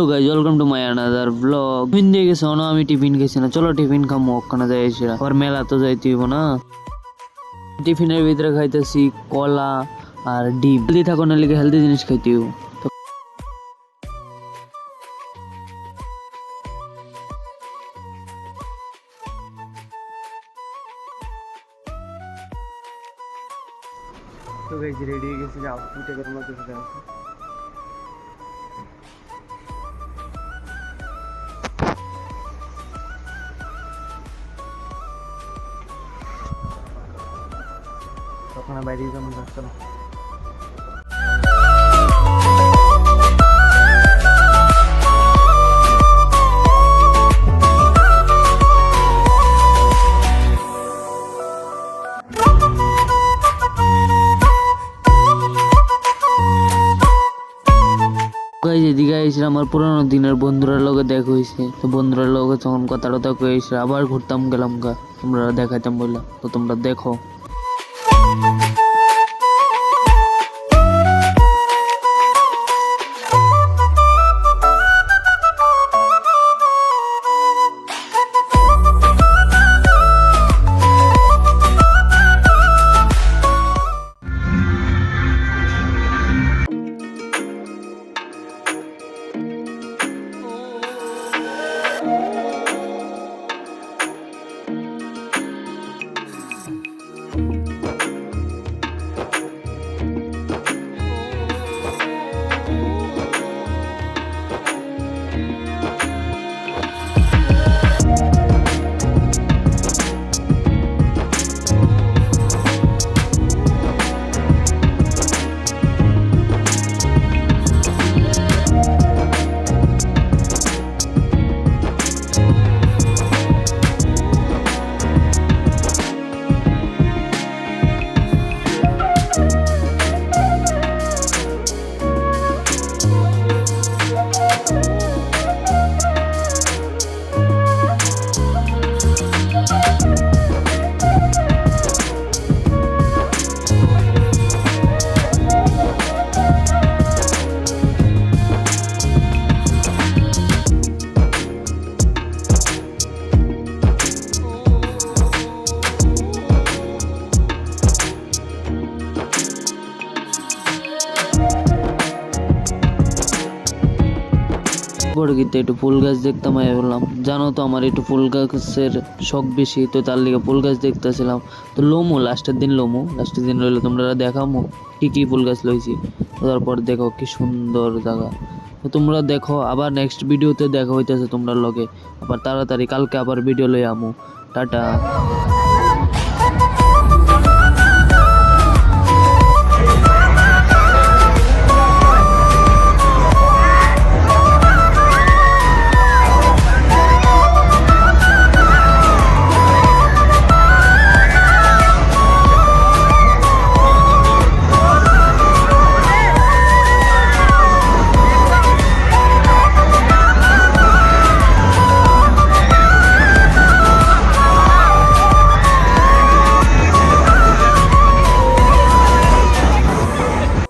Guys, welcome to my another blog. Tiffin দিয়ে গেছে না, আমি টিফিন খেয়েছি না। চলো টিফিন খামো, ওখানে যাই এসে আবার মেলা তো যাইতে হইব না। টিফিনের ভিতরে খাইতেছি কলা আর ডিম। হেলদি থাকো না, লিখে হেলদি জিনিস খাইতে হইব। তো গাইজ রেডি হয়ে গেছি, আউটফিটে করবো তো সেটা আছে। তখন বাইরে যেমন রাস্তা না। এদিকে আইসিলাম, আমার পুরানো দিনের বন্ধুরার লগে দেখা হয়েছে। তো বন্ধুরার লগে তখন কথা টথা কয়েছে, আবার ঘুরতাম গেলাম গা, তোমরা দেখাইতাম বললাম। তো তোমরা দেখো। গিতে একটু ফুল গাছ দেখতাম, বললাম জানো তো আমার একটু ফুল গাছের শখ বেশি, তো তার লিগে ফুল গাছ দেখতেছিলাম। তো লোমো লাস্টের দিন রইলো, তোমরা দেখামো কি কি ফুল গাছ লইছি। তারপর দেখো কি সুন্দর জায়গা। তো তোমরা দেখো, আবার নেক্সট ভিডিওতে দেখা হইতেছে তোমরা লগে। আবার তাড়াতাড়ি কালকে আবার ভিডিও লই আমু। টাটা।